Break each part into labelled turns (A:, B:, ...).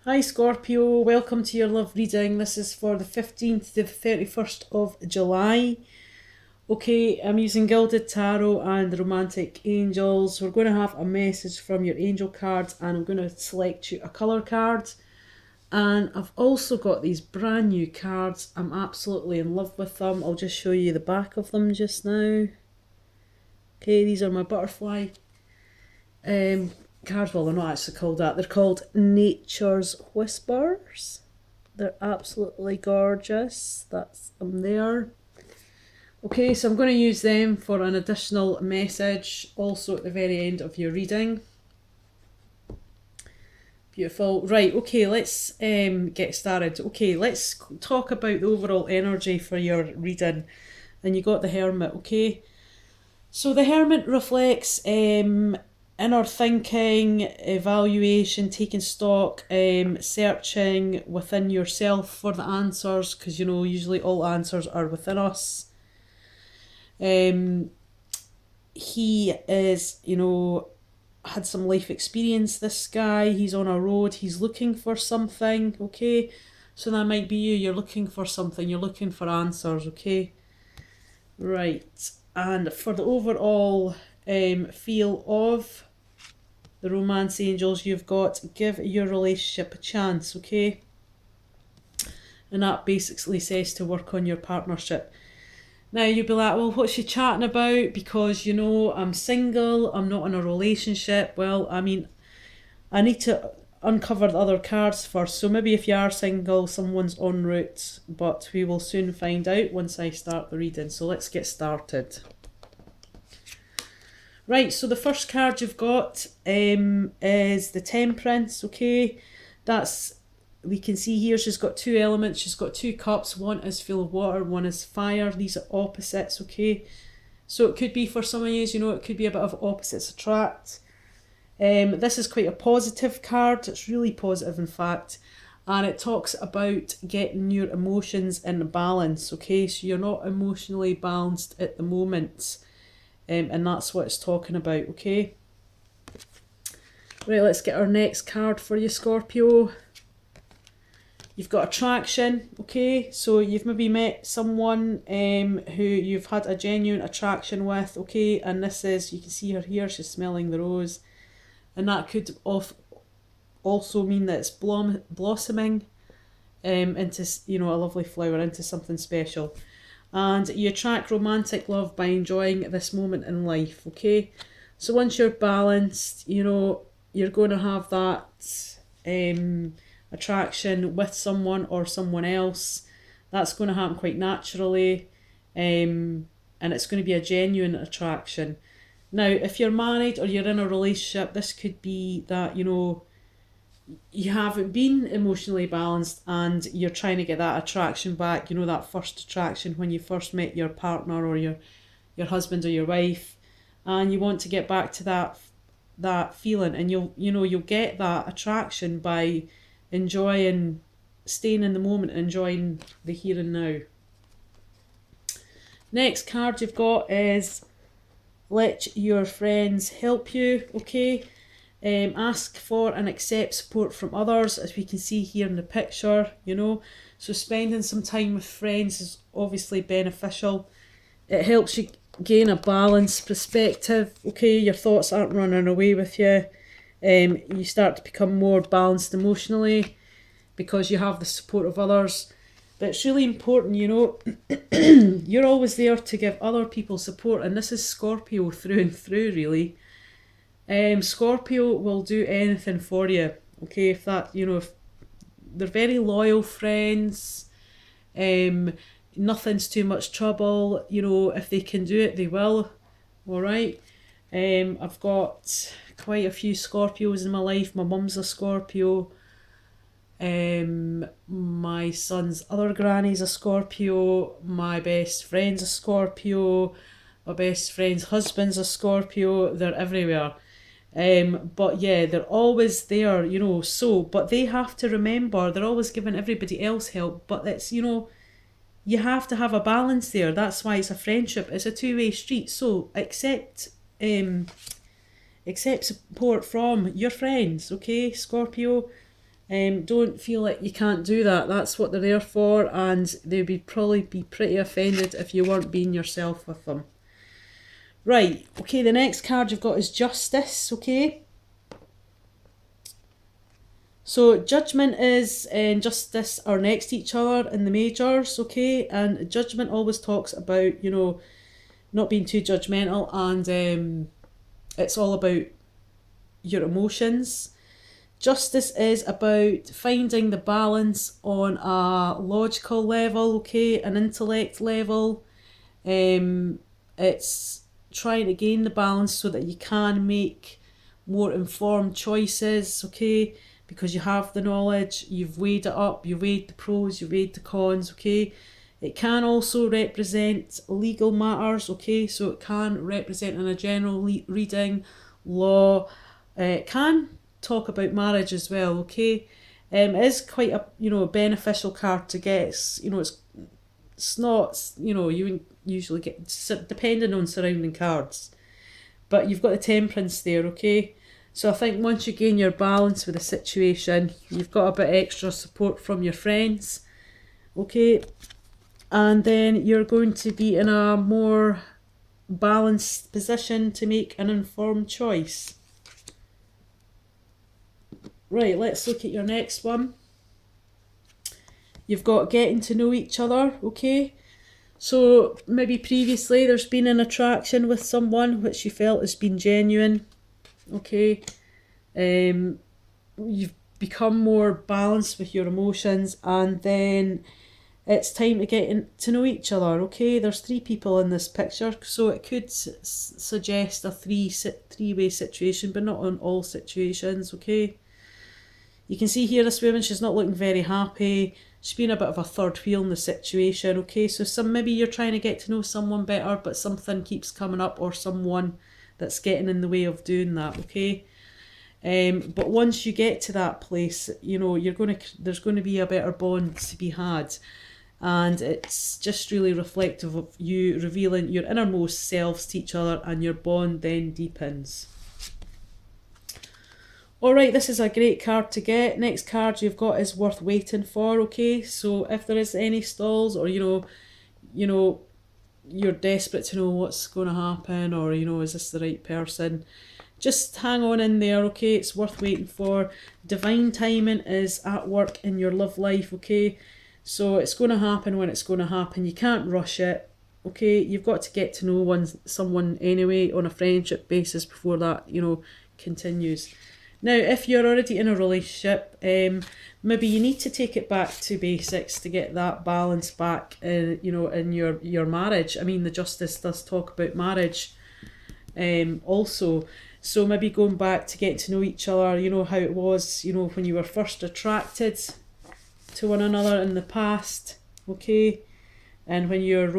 A: Hi Scorpio, welcome to your love reading. This is for the 15th to the 31st of July. Okay, I'm using Gilded Tarot and the Romantic Angels. We're going to have a message from your angel cards and I'm going to select you a colour card. And I've also got these brand new cards. I'm absolutely in love with them. I'll just show you the back of them just now. Okay, these are my butterfly um, cards. Well, they're not actually called that. They're called Nature's Whispers. They're absolutely gorgeous. That's them there. Okay, so I'm going to use them for an additional message also at the very end of your reading. Beautiful. Right, okay, let's get started. Okay, let's talk about the overall energy for your reading. And you got the Hermit, okay? So the Hermit reflects inner thinking, evaluation, taking stock, searching within yourself for the answers, because you know usually all answers are within us. He is, had some life experience, this guy. He's on a road, he's looking for something, okay? So that might be you, you're looking for something, you're looking for answers, okay? Right, and for the overall feel of the Romance Angels, you've got give your relationship a chance, okay? And that basically says to work on your partnership. Now you'll be like, well, what's she chatting about? Because, I'm single, I'm not in a relationship. Well, I mean, I need to uncover the other cards first. So maybe if you are single, someone's en route, but we will soon find out once I start the reading. So let's get started. Right, so the first card you've got is the Temperance, okay? We can see here she's got two elements. She's got two cups. One is full of water, one is fire. These are opposites, okay? So it could be for some of you, it could be a bit of opposites attract. This is quite a positive card. It's really positive, in fact. And it talks about getting your emotions in balance, okay? So you're not emotionally balanced at the moment. And that's what it's talking about, okay? Right, let's get our next card for you, Scorpio. You've got attraction, okay? So you've maybe met someone who you've had a genuine attraction with, okay? And this is, you can see her here, she's smelling the rose. And that could also mean that it's blossoming into, a lovely flower, into something special. And you attract romantic love by enjoying this moment in life, okay? So once you're balanced, you're going to have that attraction with someone or someone else. That's going to happen quite naturally, and it's going to be a genuine attraction. Now, if you're married or you're in a relationship, this could be that, you haven't been emotionally balanced and you're trying to get that attraction back, that first attraction when you first met your partner or your husband or your wife, and you want to get back to that feeling, and you'll get that attraction by staying in the moment and enjoying the here and now. Next card you've got is let your friends help you, okay? Ask for and accept support from others, as we can see here in the picture, So spending some time with friends is obviously beneficial. It helps you gain a balanced perspective, okay? Your thoughts aren't running away with you. You start to become more balanced emotionally because you have the support of others. But it's really important, you're always there to give other people support, and this is Scorpio through and through, really. Scorpio will do anything for you, okay? If they're very loyal friends, nothing's too much trouble, if they can do it, they will, all right? I've got quite a few Scorpios in my life. My mum's a Scorpio. My son's other granny's a Scorpio. My best friend's a Scorpio. My best friend's husband's a Scorpio. They're everywhere. But yeah, they're always there, but they have to remember they're always giving everybody else help, but it's, you have to have a balance there. That's why it's a friendship. It's a two-way street. So accept support from your friends, okay, Scorpio. Don't feel like you can't do that. That's what they're there for, and they would probably be pretty offended if you weren't being yourself with them. Right, okay, the next card you've got is Justice, okay? So Judgment is and Justice are next to each other in the majors, okay? And Judgment always talks about, not being too judgmental, and it's all about your emotions. Justice is about finding the balance on a logical level, okay, an intellect level. It's trying to gain the balance so that you can make more informed choices, okay, because you have the knowledge, you've weighed it up, you've weighed the pros, you've weighed the cons, okay. It can also represent legal matters, okay, so it can represent in a general reading, law. It can talk about marriage as well, okay. It is quite a beneficial card to get. It's not, you wouldn't usually get, depending on surrounding cards, but you've got the Temperance there, okay. So I think once you gain your balance with the situation, you've got a bit extra support from your friends, okay, and then you're going to be in a more balanced position to make an informed choice. Right, let's look at your next one. You've got getting to know each other, okay? So maybe previously there's been an attraction with someone which you felt has been genuine, okay? You've become more balanced with your emotions, and then it's time to get to know each other, okay? There's 3 people in this picture, so it could suggest a three-way situation, but not on all situations, okay? You can see here this woman, she's not looking very happy. She's been a bit of a third wheel in the situation, okay? So maybe you're trying to get to know someone better, but something keeps coming up, or someone that's getting in the way of doing that, okay? But once you get to that place, there's going to be a better bond to be had. And it's just really reflective of you revealing your innermost selves to each other, and your bond then deepens. Alright, this is a great card to get. Next card you've got is Worth Waiting For, okay? So if there is any stalls, or you're desperate to know what's going to happen, or is this the right person, just hang on in there, okay? It's worth waiting for. Divine timing is at work in your love life, okay? So it's going to happen when it's going to happen. You can't rush it, okay? You've got to get to know someone anyway on a friendship basis before that, continues. Now, if you're already in a relationship, maybe you need to take it back to basics to get that balance back, in your marriage. I mean, the Justice does talk about marriage, also. So maybe going back to get to know each other, how it was, when you were first attracted to one another in the past, okay? And when your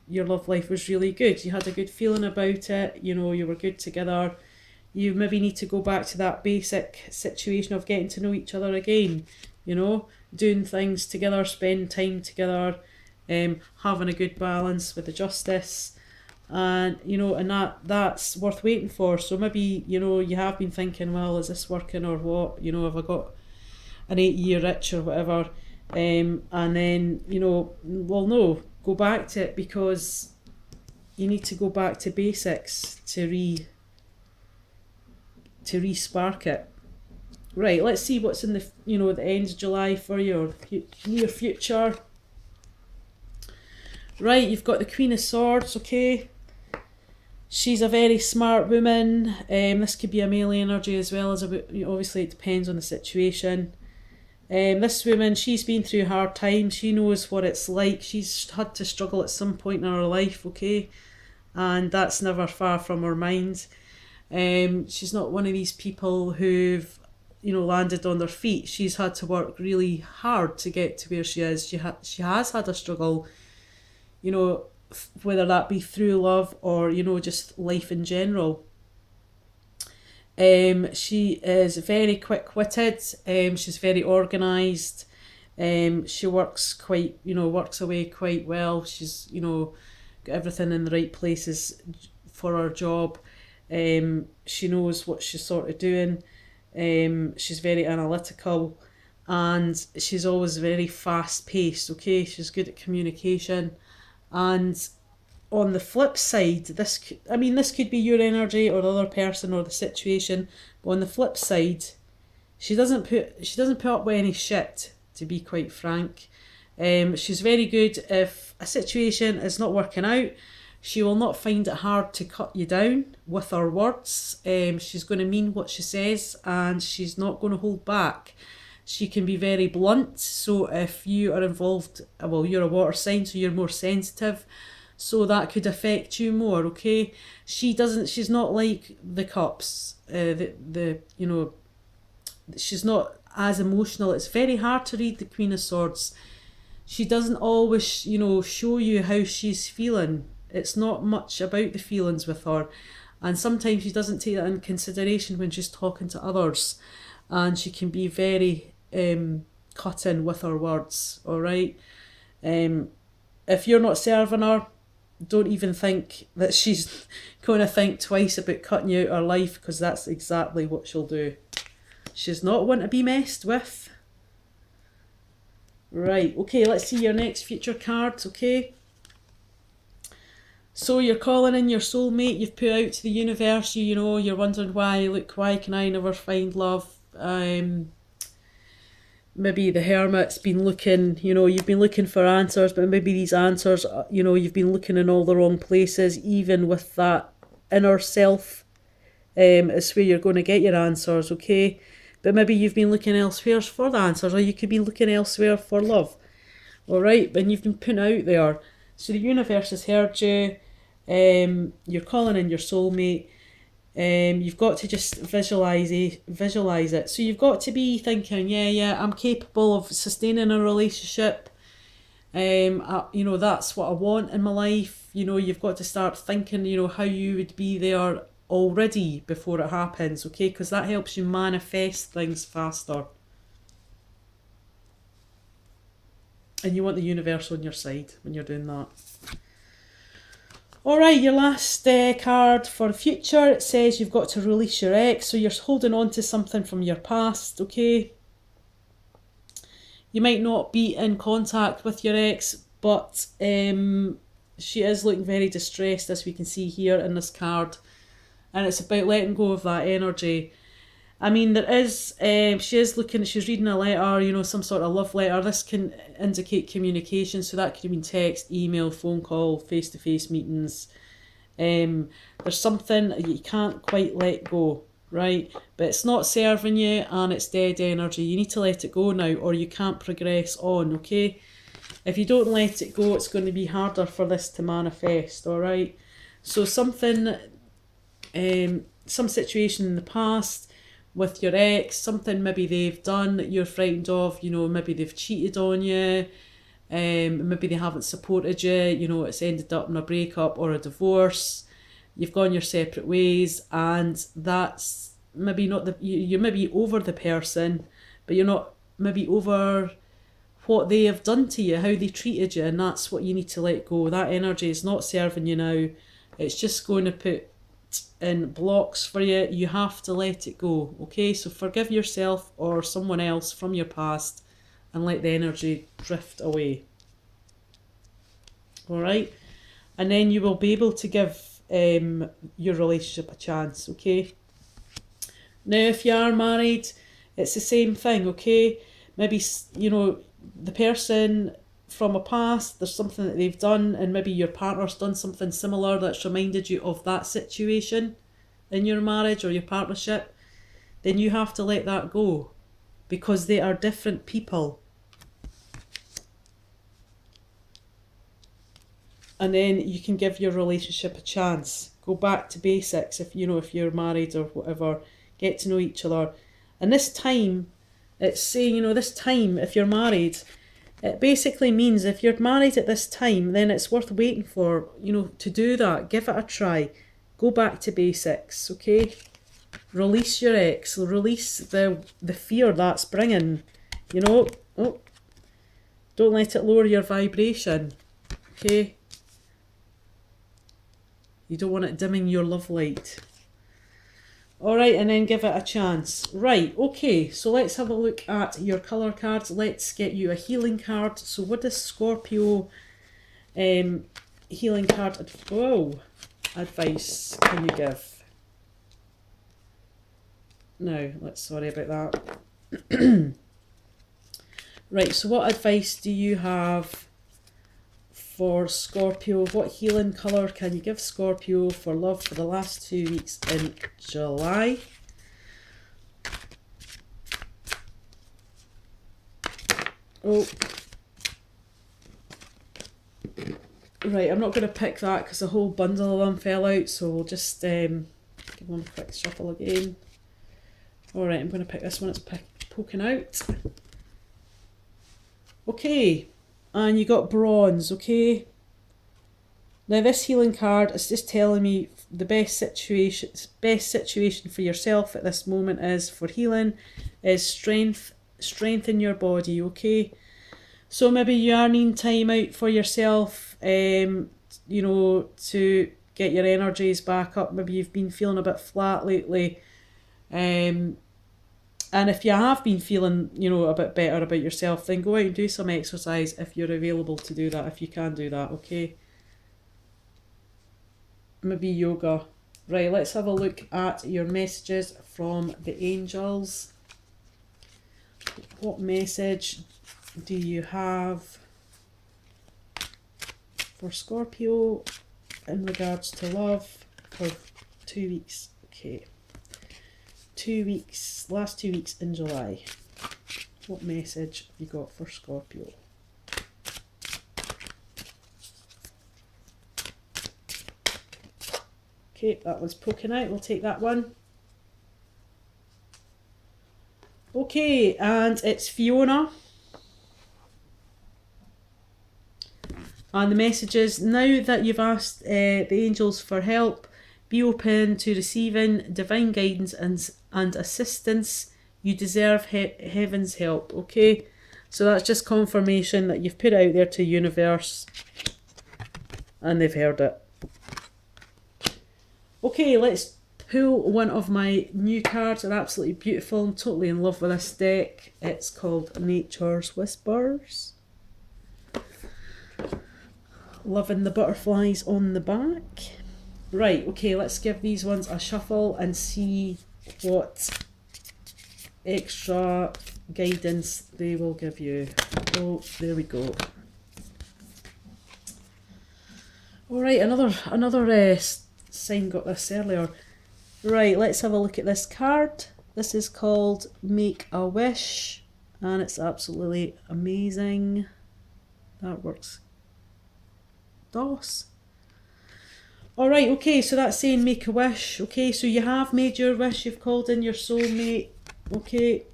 A: your love life was really good, you had a good feeling about it, you were good together. You maybe need to go back to that basic situation of getting to know each other again, doing things together, spending time together, having a good balance with the Justice, and that's worth waiting for. So maybe you have been thinking, well, is this working or what? Have I got an 8-year itch or whatever? And then well, no, go back to it, because you need to go back to basics to re-spark it. Right, let's see what's in the the end of July for your near future. Right, you've got the Queen of Swords, okay? She's a very smart woman. This could be a male energy as well as obviously it depends on the situation. This woman, she's been through hard times. She knows what it's like. She's had to struggle at some point in her life, okay? And that's never far from her mind. She's not one of these people who've landed on their feet. She's had to work really hard to get to where she is. She has had a struggle, whether that be through love or just life in general. She is very quick-witted. She's very organised. She works away quite well. She's got everything in the right places for her job. She knows what she's sort of doing. She's very analytical, and she's always very fast paced, okay? She's good at communication. And on the flip side, this could be your energy or the other person or the situation, but on the flip side, she doesn't put up with any shit, to be quite frank. She's very good if a situation is not working out. She will not find it hard to cut you down with her words. She's going to mean what she says, and she's not going to hold back. She can be very blunt. So if you are involved, well, you're a water sign, so you're more sensitive. So that could affect you more. Okay, She's not like the cups. She's not as emotional. It's very hard to read the Queen of Swords. She doesn't always, show you how she's feeling. It's not much about the feelings with her. And sometimes she doesn't take that in consideration when she's talking to others. And she can be very cutting with her words, alright? If you're not serving her, don't even think that she's going to think twice about cutting you out of her life, because that's exactly what she'll do. She's not one to be messed with. Right, okay, let's see your next future cards, okay? So you're calling in your soulmate, you've put out to the universe, you're wondering why can I never find love? Maybe the hermit's been looking, you've been looking for answers, but maybe these answers, you've been looking in all the wrong places. Even with that inner self, is where you're going to get your answers, okay? But maybe you've been looking elsewhere for the answers, or you could be looking elsewhere for love. Alright, and you've been put out there. So the universe has heard you. You're calling in your soulmate. You've got to just visualize it. So you've got to be thinking, yeah, I'm capable of sustaining a relationship. That's what I want in my life. You've got to start thinking, how you would be there already before it happens, okay? Because that helps you manifest things faster. And you want the universe on your side when you're doing that. Alright, your last card for the future, it says you've got to release your ex. So you're holding on to something from your past, okay? You might not be in contact with your ex, but she is looking very distressed, as we can see here in this card. And it's about letting go of that energy. I mean, there is, she's reading a letter, some sort of love letter. This can indicate communication, so that could mean text, email, phone call, face-to-face meetings. There's something that you can't quite let go, right? But it's not serving you, and it's dead energy. You need to let it go now, or you can't progress on, okay? If you don't let it go, it's going to be harder for this to manifest, alright? So some situation in the past with your ex, something maybe they've done that you're frightened of, maybe they've cheated on you, maybe they haven't supported you, it's ended up in a breakup or a divorce, you've gone your separate ways, and that's maybe not you're maybe over the person, but you're not maybe over what they have done to you, how they treated you, and that's what you need to let go. That energy is not serving you now. It's just going to put in blocks for you. You have to let it go, okay? So forgive yourself or someone else from your past and let the energy drift away. Alright? And then you will be able to give your relationship a chance, okay? Now, if you are married, it's the same thing, okay? Maybe, the person from a past, there's something that they've done, and maybe your partner's done something similar that's reminded you of that situation in your marriage or your partnership, then you have to let that go, because they are different people. And then you can give your relationship a chance. Go back to basics if you're married or whatever. Get to know each other. And this time, it's saying, this time, if you're married, it basically means if you're married at this time, then it's worth waiting for, to do that. Give it a try. Go back to basics, okay? Release your ex. Release the fear that's bringing, don't let it lower your vibration, okay? You don't want it dimming your love light. Alright, and then give it a chance. Right, okay, so let's have a look at your colour cards. Let's get you a healing card. So what does Scorpio healing card advice can you give? No, sorry about that. Right, so what advice do you have for Scorpio? What healing colour can you give Scorpio for love for the last 2 weeks in July? Oh. Right, I'm not going to pick that because a whole bundle of them fell out, so we'll just give them a quick shuffle again. Alright, I'm going to pick this one, it's poking out. Okay, and you got bronze, okay? Now this healing card is just telling me the best situation for yourself at this moment is for healing is strengthen your body, okay? So maybe you are needing time out for yourself, you know, to get your energies back up. Maybe you've been feeling a bit flat lately. And if you have been feeling, you know, a bit better about yourself, then go out and do some exercise if you're available to do that, if you can do that, okay? Maybe yoga. Right, let's have a look at your messages from the angels. What message do you have for Scorpio in regards to love for 2 weeks? Okay. 2 weeks, last 2 weeks in July. What message have you got for Scorpio? Okay, that one's poking out, we'll take that one. Okay, and it's Fiona. And the message is, now that you've asked the angels for help, be open to receiving divine guidance and assistance. You deserve heaven's help, okay? So that's just confirmation that you've put out there to universe and they've heard it. Okay, let's pull one of my new cards. They're absolutely beautiful. I'm totally in love with this deck. It's called Nature's Whispers. Loving the butterflies on the back. Right, okay, let's give these ones a shuffle and see what extra guidance they will give you. Oh, there we go. Alright, another sign got this earlier. Right, let's have a look at this card. This is called Make a Wish, and it's absolutely amazing. That works. DOS. Alright, okay, so that's saying make a wish. Okay, so you have made your wish, you've called in your soulmate. Okay.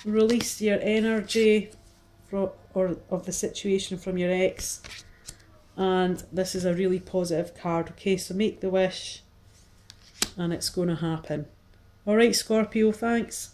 A: Release your energy of the situation from your ex. And this is a really positive card. Okay, so make the wish and it's going to happen. Alright, Scorpio, thanks.